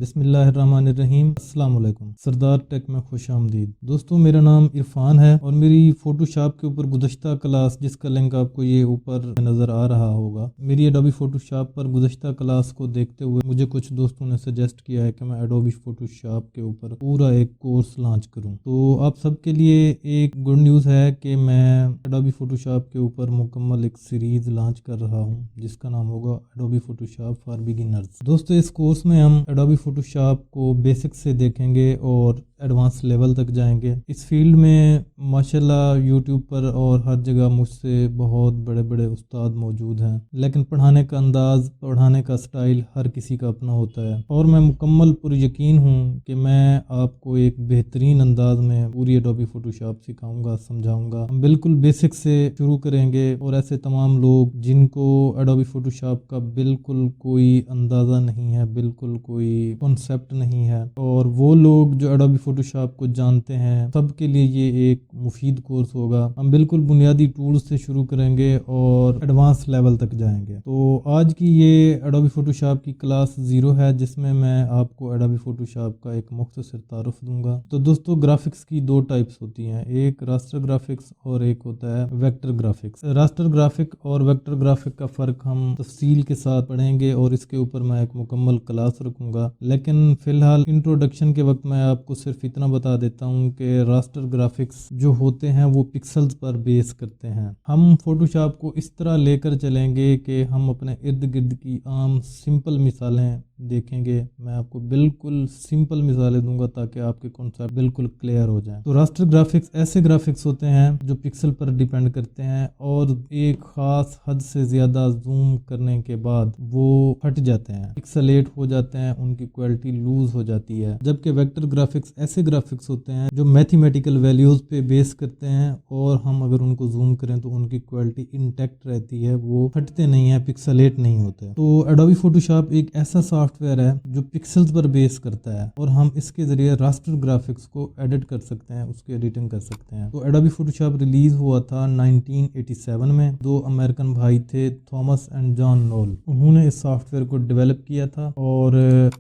بسم اللہ الرحمن الرحیم۔ السلام علیکم، سردار ٹیک میں خوش آمدید دوستوں۔ میرا نام عرفان ہے اور میری فوٹو شاپ کے اوپر گزشتہ کلاس، جس کا لنک آپ کو یہ اوپر نظر آ رہا ہوگا، میری ایڈوبی فوٹو شاپ پر گزشتہ کلاس کو دیکھتے ہوئے مجھے کچھ دوستوں نے سجیسٹ کیا ہے کہ میں ایڈوبی فوٹو شاپ کے اوپر پورا ایک کورس لانچ کروں۔ تو آپ سب کے لیے ایک گڈ نیوز ہے کہ میں ایڈوبی فوٹو شاپ کے اوپر مکمل ایک سیریز لانچ کر رہا ہوں جس کا نام ہوگا Adobe photo shop for beginners. دوستو، اس کورس میں ہم ایڈوبی فوٹو شاپ کو بیسک سے دیکھیں گے اور ایڈوانس لیول تک جائیں گے۔ اس فیلڈ میں ماشاءاللہ یوٹیوب پر اور ہر جگہ مجھ سے بہت بڑے بڑے استاد موجود ہیں، لیکن پڑھانے کا انداز، پڑھانے کا سٹائل ہر کسی کا اپنا ہوتا ہے، اور میں مکمل پر یقین ہوں کہ میں آپ کو ایک بہترین انداز میں پوری ایڈوبی فوٹو شاپ سکھاؤں گا، سمجھاؤں گا۔ ہم بالکل بیسک سے شروع کریں گے، اور ایسے تمام لوگ جن کو ایڈوبی فوٹو شاپ کا بالکل کوئی اندازہ نہیں ہے، بالکل کوئی کنسیپٹ نہیں ہے، اور وہ لوگ جو ایڈوبی فوٹو شاپ کو جانتے ہیں، سب کے لیے یہ ایک مفید کورس ہوگا۔ ہم بالکل بنیادی ٹولز سے شروع کریں گے اور ایڈوانس لیول تک جائیں گے۔ تو آج کی یہ ایڈوبی فوٹو شاپ کی کلاس 0 ہے، جس میں آپ کو ایڈوبی فوٹو شاپ کا ایک مختصر تعارف دوں گا۔ تو دوستو، گرافکس کی 2 ٹائپس ہوتی ہیں، ایک راسٹر گرافکس اور ایک ہوتا ہے ویکٹر گرافکس۔ راسٹر گرافک اور ویکٹر گرافک کا فرق ہم تفصیل کے ساتھ پڑھیں گے اور اس کے اوپر میں ایک مکمل کلاس رکھوں گا، لیکن فی الحال انٹروڈکشن کے وقت میں آپ کو صرف اتنا بتا دیتا ہوں کہ راسٹر گرافکس جو ہوتے ہیں وہ پکسلز پر بیس کرتے ہیں۔ ہم فوٹو شاپ کو اس طرح لے کر چلیں گے کہ ہم اپنے ارد گرد کی عام سمپل مثالیں دیکھیں گے۔ میں آپ کو بالکل سمپل مثالیں دوں گا تاکہ آپ کے کانسیپٹ بالکل کلیئر ہو جائیں۔ تو راسٹر گرافکس ایسے گرافکس ہوتے ہیں جو پکسل پر ڈیپینڈ کرتے ہیں، اور ایک خاص حد سے زیادہ زوم کرنے کے بعد وہ پھٹ جاتے ہیں، پکسلیٹ ہو جاتے ہیں، ان کی کوالٹی لوز ہو جاتی ہے۔ جبکہ ویکٹر گرافکس ایسے گرافکس ہوتے ہیں جو میتھمیٹیکل ویلیوز پہ بیس کرتے ہیں، اور ہم اگر ان کو زوم کریں تو ان کی کوالٹی انٹیکٹ رہتی ہے، وہ پھٹتے نہیں ہیں، پکسلیٹ نہیں ہوتے۔ تو ایڈوبی فوٹو شاپ ایک ایسا سافٹ ویئر ہے جو پکسلز پر بیس کرتا ہے، اور ہم اس کے ذریعے راسٹر گرافکس کو ایڈٹ کر سکتے ہیں، اس کی ایڈیٹنگ کر سکتے ہیں۔ تو ایڈوبی فوٹو شاپ ریلیز ہوا تھا 1987 میں۔ 2 امریکن بھائی تھے، تھامس اینڈ جان نول، انہوں نے اس سافٹ ویئر کو ڈیولپ کیا تھا، اور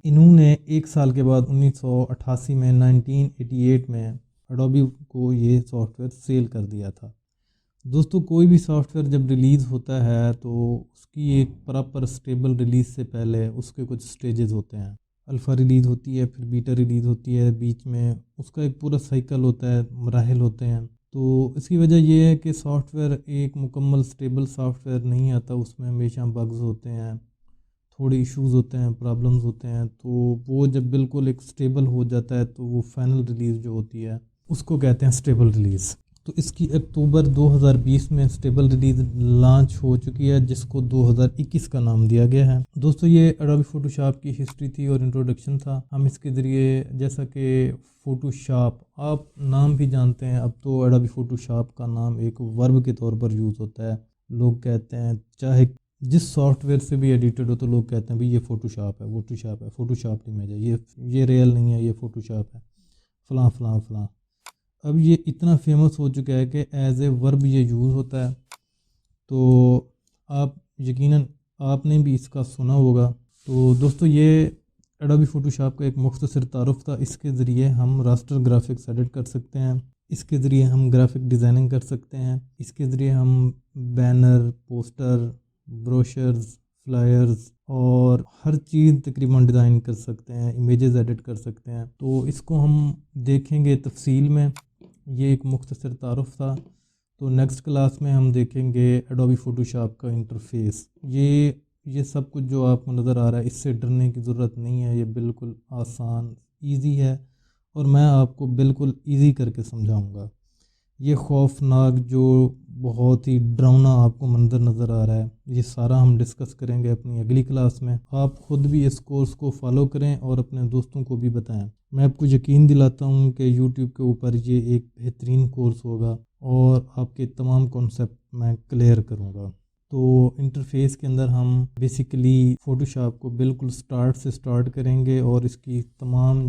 انہوں نے 1 سال کے بعد 1988 میں 1988 میں ایڈوبی کو یہ سافٹ ویئر سیل کر دیا تھا۔ دوستو، کوئی بھی سافٹ ویئر جب ریلیز ہوتا ہے تو اس کی ایک پراپر سٹیبل ریلیز سے پہلے اس کے کچھ سٹیجز ہوتے ہیں۔ الفا ریلیز ہوتی ہے، پھر بیٹا ریلیز ہوتی ہے، بیچ میں اس کا ایک پورا سائیکل ہوتا ہے، مراحل ہوتے ہیں۔ تو اس کی وجہ یہ ہے کہ سافٹ ویئر ایک مکمل سٹیبل سافٹ ویئر نہیں آتا، اس میں ہمیشہ بگز ہوتے ہیں، تھوڑے ایشوز ہوتے ہیں، پرابلمز ہوتے ہیں۔ تو وہ جب بالکل ایک سٹیبل ہو جاتا ہے تو وہ فائنل ریلیز جو ہوتی ہے اس کو کہتے ہیں سٹیبل ریلیز۔ تو اس کی اکتوبر 2020 میں سٹیبل ریلیز لانچ ہو چکی ہے، جس کو 2021 کا نام دیا گیا ہے۔ دوستو، یہ ایڈوبی فوٹو شاپ کی ہسٹری تھی اور انٹروڈکشن تھا۔ ہم اس کے ذریعے، جیسا کہ فوٹو شاپ آپ نام بھی جانتے ہیں، اب تو ایڈوبی فوٹو شاپ کا نام ایک ورب کے طور پر یوز ہوتا ہے۔ لوگ کہتے ہیں، چاہے جس سافٹ ویئر سے بھی ایڈیٹڈ ہو، تو لوگ کہتے ہیں بھی یہ فوٹو شاپ ہے، فوٹو شاپ ہے، فوٹو شاپ امیج ہے، یہ ریئل نہیں ہے، یہ فوٹو شاپ ہے، فلاں فلاں فلاں۔ اب یہ اتنا فیمس ہو چکا ہے کہ ایز اے ورب یہ یوز ہوتا ہے، تو آپ یقیناً آپ نے بھی اس کا سنا ہوگا۔ تو دوستو، یہ ایڈوبی فوٹو شاپ کا ایک مختصر تعارف تھا۔ اس کے ذریعے ہم راسٹر گرافکس ایڈٹ کر سکتے ہیں، اس کے ذریعے ہم گرافک ڈیزائننگ کر سکتے ہیں، اس کے ذریعے ہم بینر، پوسٹر، بروشرز، فلائرز اور ہر چیز تقریباً ڈیزائن کر سکتے ہیں، امیجز ایڈٹ کر سکتے ہیں۔ تو اس کو ہم دیکھیں گے تفصیل میں، یہ ایک مختصر تعارف تھا۔ تو نیکسٹ کلاس میں ہم دیکھیں گے ایڈوبی فوٹو شاپ کا انٹرفیس۔ یہ سب کچھ جو آپ کو نظر آ رہا ہے، اس سے ڈرنے کی ضرورت نہیں ہے، یہ بالکل آسان، ایزی ہے، اور میں آپ کو بالکل ایزی کر کے سمجھاؤں گا۔ یہ خوفناک جو بہت ہی ڈراؤنا آپ کو منظر نظر آ رہا ہے، یہ سارا ہم ڈسکس کریں گے اپنی اگلی کلاس میں۔ آپ خود بھی اس کورس کو فالو کریں اور اپنے دوستوں کو بھی بتائیں۔ میں آپ کو یقین دلاتا ہوں کہ یوٹیوب کے اوپر یہ ایک بہترین کورس ہوگا، اور آپ کے تمام کانسیپٹ میں کلیئر کروں گا۔ تو انٹرفیس کے اندر ہم بیسیکلی فوٹو شاپ کو بالکل سٹارٹ کریں گے، اور اس کے تمام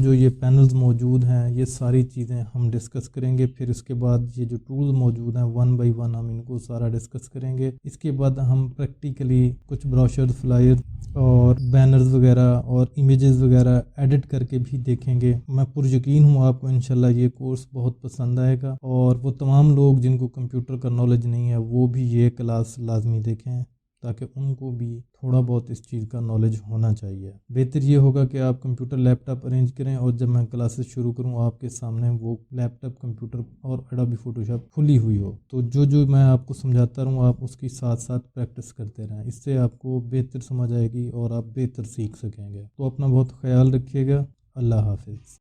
جو یہ پینلز موجود ہیں یہ ساری چیزیں ہم ڈسکس کریں گے. پھر اس کے بعد یہ جو ٹولز موجود ہیں 1 بائی 1 ہم ان کو سارا ڈسکس کریں گے. اس کے بعد ہم پریکٹیکلی کچھ بروشر، فلائر اور بینرز وغیرہ اور امیجز وغیرہ ایڈٹ کر کے بھی دیکھیں گے. میں پر یقین ہوں آپ کو انشاءاللہ یہ کورس بہت پسند آئے گا، اور وہ تمام لوگ جن کو کمپیوٹر کا نالج نہیں ہے وہ بھی یہ کلاس لازمی دیکھیں، تاکہ ان کو بھی تھوڑا بہت اس چیز کا نالج ہونا چاہیے. بہتر یہ ہوگا کہ آپ کمپیوٹر لیپ ٹاپ ارینج کریں، اور جب میں کلاسز شروع کروں آپ کے سامنے وہ لیپ ٹاپ، کمپیوٹر اور ایڈوبی فوٹو شاپ کھلی ہوئی ہو. تو جو میں آپ کو سمجھاتا رہوں آپ اس کی ساتھ ساتھ پریکٹس کرتے رہیں، اس سے آپ کو بہتر سمجھ آئے گی اور آپ بہتر سیکھ سکیں گے. تو اپنا بہت خیال رکھیے گا. اللہ حافظ.